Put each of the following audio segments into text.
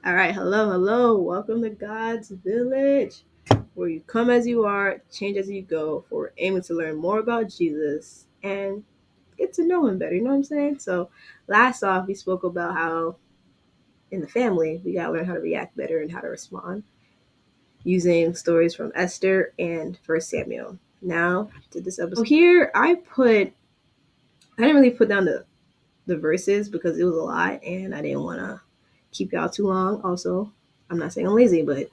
All right, hello. Welcome to God's Village, where you come as you are, change as you go, for we're aiming to learn more about Jesus and get to know him better. You know what I'm saying? So, last off, we spoke about how in the family, we got to learn how to react better and how to respond using stories from Esther and First Samuel. Now, to this episode. So, here I didn't really put down the verses because it was a lot and I didn't want to keep y'all too long. Also, I'm not saying I'm lazy, but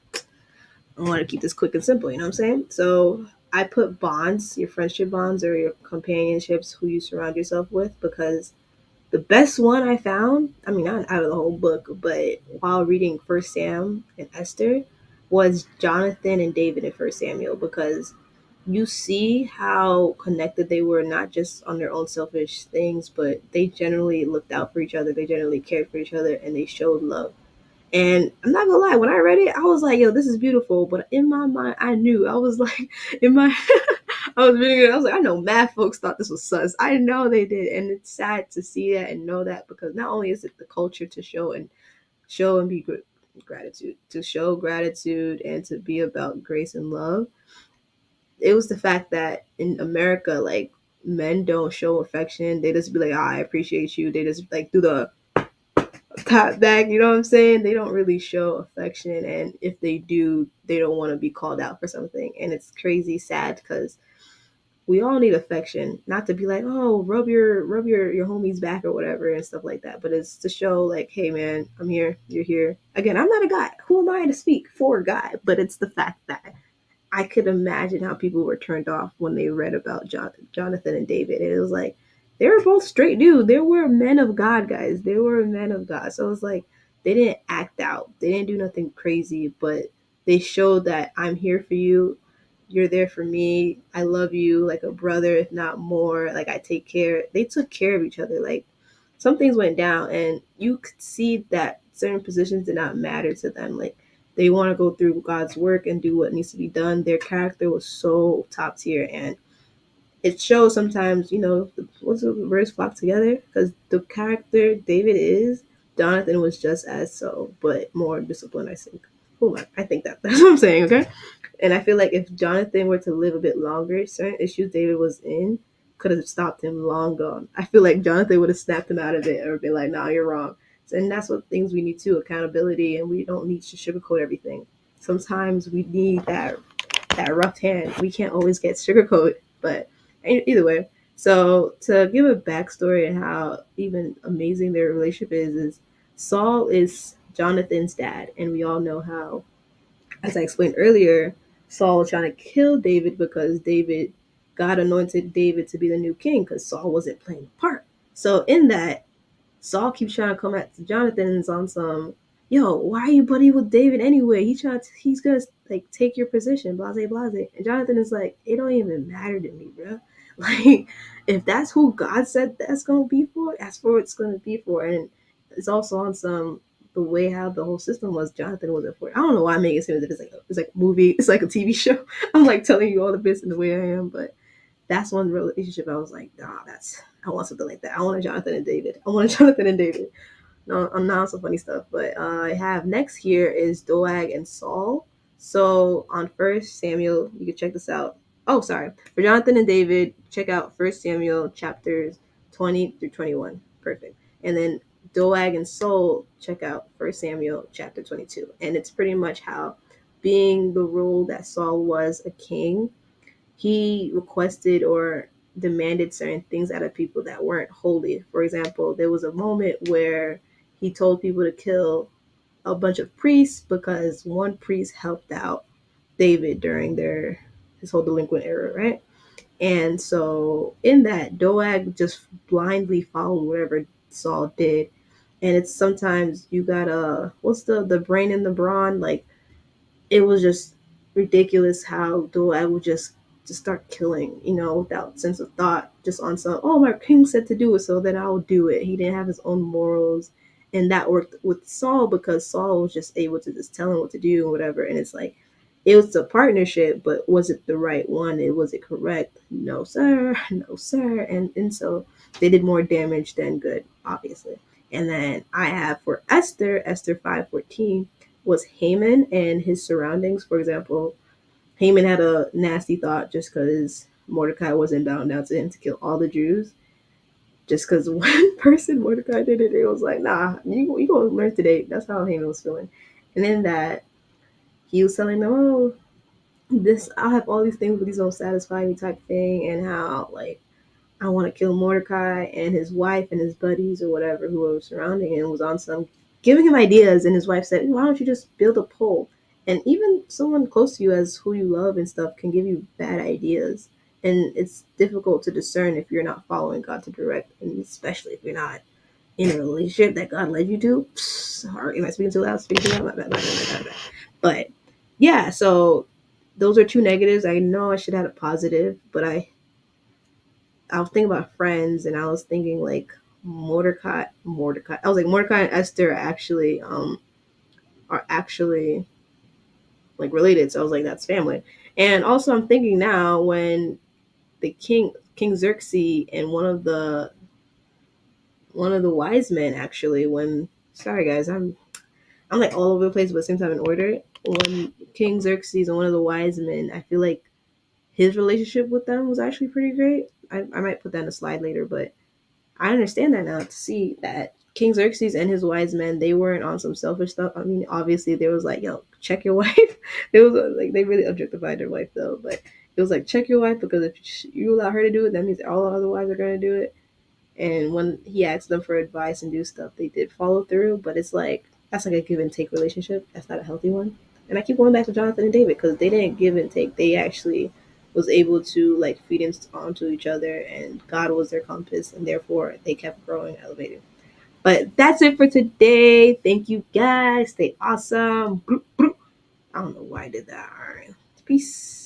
I want to keep this quick and simple, you know what I'm saying? So I put bonds, your friendship bonds or your companionships, who you surround yourself with, because the best one I found, I mean, not out of the whole book, but while reading First Sam and Esther, was Jonathan and David in First Samuel, because you see how connected they were, not just on their own selfish things, but they generally looked out for each other, they generally cared for each other, and they showed love. And I'm not gonna lie, when I read it, I was like, yo, this is beautiful. But in my mind, I knew. I was like, in my, I was reading it, I was like, I know mad folks thought this was sus. I know they did. And it's sad to see that and know that, because not only is it the culture to show and be gratitude, to show gratitude and to be about grace and love, it was the fact that in America, like, men don't show affection. They just be like, I appreciate you. They just like do the top back, you know what I'm saying? They don't really show affection, and if they do, they don't want to be called out for something. And it's crazy sad, because we all need affection, not to be like, oh, rub your homie's back or whatever and stuff like that, but it's to show like, hey man, I'm here, you're here. Again, I'm not a guy. Who am I to speak for a guy? But it's the fact that I could imagine how people were turned off when they read about Jonathan and David. And it was like, they were both straight dude. They were men of God, guys. They were men of God. So it was like, they didn't act out. They didn't do nothing crazy, but they showed that I'm here for you. You're there for me. I love you like a brother, if not more. Like, I take care. They took care of each other. Like, some things went down, and you could see that certain positions did not matter to them. Like, they want to go through God's work and do what needs to be done. Their character was so top tier, and it shows sometimes, what's the birds flock together, because the character David is, Jonathan was just as so, but more disciplined, I think. I think that's what I'm saying, okay? And I feel like if Jonathan were to live a bit longer, certain issues David was in could have stopped him long gone. I feel like Jonathan would have snapped him out of it or been like, nah, you're wrong. And that's what things we need too, accountability, and we don't need to sugarcoat everything. Sometimes we need that rough hand. We can't always get sugarcoat, but either way. So to give a backstory and how even amazing their relationship is Saul is Jonathan's dad, and we all know how, as I explained earlier, Saul was trying to kill David because God anointed David to be the new king because Saul wasn't playing the part. So in that, Saul keeps trying to come at Jonathan and is on some, yo, why are you buddy with David anyway? He's gonna like take your position, blase blase. And Jonathan is like, it don't even matter to me, bro. Like, if that's who God said that's gonna be for, that's for what it's gonna be for. And it's also on some, the way how the whole system was. Jonathan wasn't for it. I don't know why I'm making it seem that it's like a movie, it's like a TV show. I'm like telling you all the bits in the way I am, but that's one relationship I was like, nah, I want something like that. I want a Jonathan and David. I want a Jonathan and David. No, I'm not some funny stuff. But I have next here is Doeg and Saul. So on First Samuel, you can check this out. Oh, sorry. For Jonathan and David, check out First Samuel chapters 20 through 21. Perfect. And then Doeg and Saul, check out First Samuel chapter 22. And it's pretty much how, being the role that Saul was a king, he requested or demanded certain things out of people that weren't holy. For example, there was a moment where he told people to kill a bunch of priests because one priest helped out David during his whole delinquent era, right? And so in that, Doeg just blindly followed whatever Saul did. And it's sometimes you gotta, what's the brain in the brawn? Like, it was just ridiculous how Doeg would just start killing, without sense of thought, just on some, oh, my king said to do it, so then I'll do it. He didn't have his own morals. And that worked with Saul because Saul was just able to just tell him what to do and whatever. And it's like, it was a partnership, but was it the right one? Was it correct? No, sir. No, sir. And so they did more damage than good, obviously. And then I have for Esther 5:14 was Haman and his surroundings. For example, Haman had a nasty thought just because Mordecai wasn't bowing down to him to kill all the Jews. Just because one person, Mordecai, did it, it was like, nah, you gonna learn today. That's how Haman was feeling. And then that he was telling them, oh, this I'll have all these things, but these don't satisfy me type thing, and how like I want to kill Mordecai and his wife and his buddies or whatever who were surrounding him was on some giving him ideas, and his wife said, why don't you just build a pole? And even someone close to you as who you love and stuff can give you bad ideas. And it's difficult to discern if you're not following God to direct, and especially if you're not in a relationship that God led you to. Sorry, am I speaking too loud? Speaking too loud? Blah. But yeah, so those are two negatives. I know I should have had a positive, but I was thinking about friends, and I was thinking like Mordecai. I was like Mordecai and Esther are actually like related. So I was like, that's family. And also, I'm thinking now when the King Xerxes and one of the wise men actually when sorry guys I'm like all over the place but at the same time in order, when King Xerxes and one of the wise men, I feel like his relationship with them was actually pretty great. I might put that in a slide later, but I understand that now to see that King Xerxes and his wise men, they weren't on some selfish stuff. I mean, obviously there was like, yo, check your wife. It was like they really objectified their wife though, but it was like check your wife because if you allow her to do it, that means all the other wives are going to do it. And when he asked them for advice and do stuff, they did follow through. But it's like that's like a give and take relationship. That's not a healthy one. And I keep going back to Johnathan and David because they didn't give and take. They actually was able to like feed onto each other, and God was their compass, and therefore they kept growing, elevating. But that's it for today. Thank you guys. Stay awesome. I don't know why I did that. All right. Peace.